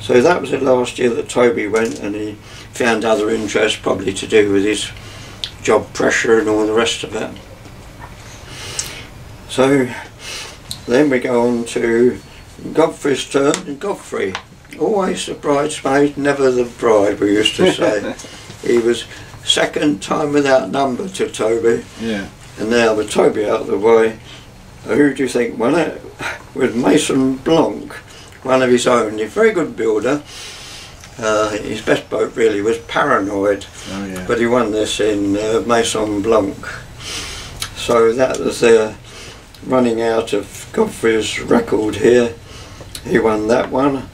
So that was the last year that Toby went, and he found other interests, probably to do with his job pressure and all the rest of it. So then we go on to Godfrey's turn, and Godfrey, always the bridesmaid, never the bride, we used to say. He was second time without number to Toby. Yeah. And now with Toby out of the way, who do you think won it? With Mason Blanc, one of his own. He's a very good builder. His best boat really was Paranoid, Oh, yeah. but he won this in Mason Blanc. So that was running out of Godfrey's record here. He won that one.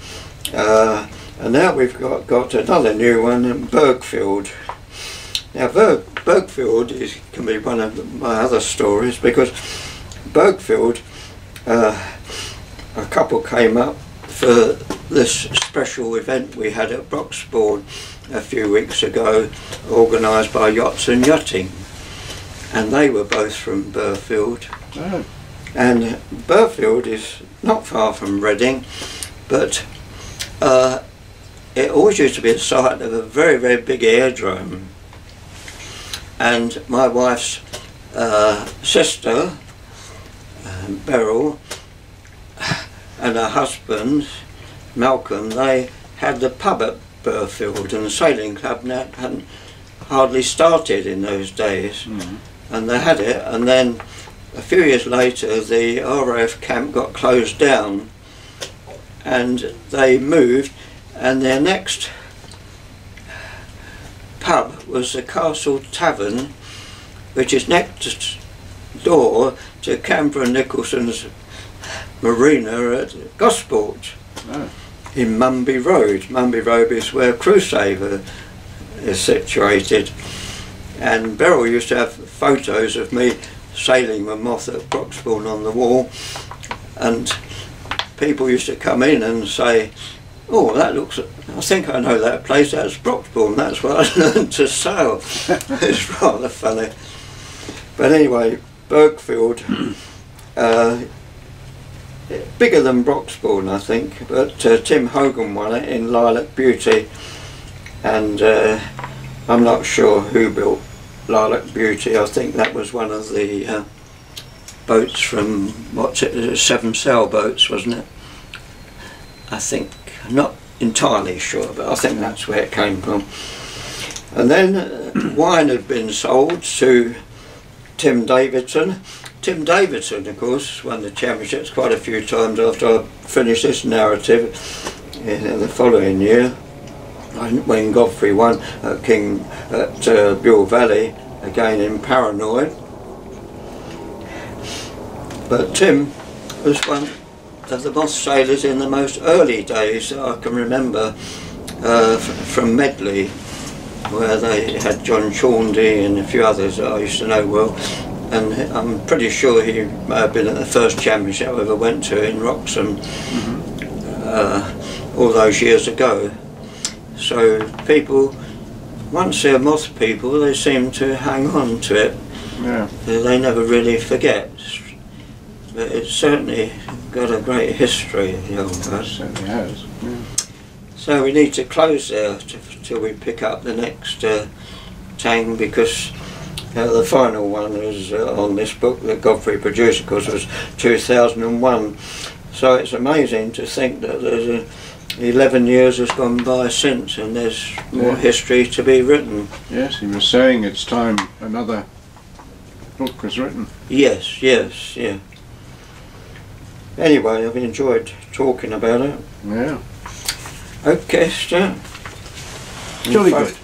And now we've got another new one in Bergfield. Now Bergfield can be one of my other stories, because Bergfield, a couple came up for this special event we had at Broxbourne a few weeks ago, organised by Yachts and Yachting, and they were both from Bergfield. Oh. And Bergfield is not far from Reading, but it always used to be the site of a very, very big aerodrome. And my wife's sister, Beryl, and her husband, Malcolm, they had the pub at Bergfield, and the sailing club hadn't hardly started in those days. And they had it, and then a few years later the RAF camp got closed down, and they moved, and their next pub was the Castle Tavern, which is next door to Canberra Nicholson's marina at Gosport. Oh. In Mumby Road. Mumby Road is where Crusader is situated. And Beryl used to have photos of me sailing with Moth at Broxbourne on the wall, and people used to come in and say, "Oh, that looks, I think I know that place, that's Broxbourne, that's where I learned to sail." It's rather funny. But anyway, Bergfield, bigger than Broxbourne I think, but Tim Hogan won it in Lilac Beauty, and I'm not sure who built Lilac Beauty. I think that was one of the boats from, what's it, 7 sail boats, wasn't it? I think, I'm not entirely sure, but I think that's where it came from. And then wine had been sold to Tim Davidson. Tim Davidson, of course, won the championships quite a few times after I finished this narrative in the following year, when Godfrey won at Buell Valley, again in Paranoid. But Tim was one of the Moth sailors in the most early days that I can remember, from Medley, where they had John Chaundy and a few others that I used to know well. And I'm pretty sure he may have been at the first championship I ever went to in Wroxham, all those years ago. So people, once they're Moth people, they seem to hang on to it. Yeah. They never really forget. But it's certainly got a great history, the old It bus. certainly has. Yeah. So we need to close there till we pick up the next tang, because the final one is on this book that Godfrey produced, of course, was 2001. So it's amazing to think that there's 11 years has gone by since, and there's more history to be written. Yes, he was saying it's time another book was written. Yes, yes, yeah. Anyway, I've enjoyed talking about it. Yeah. Okay, so Jolly good.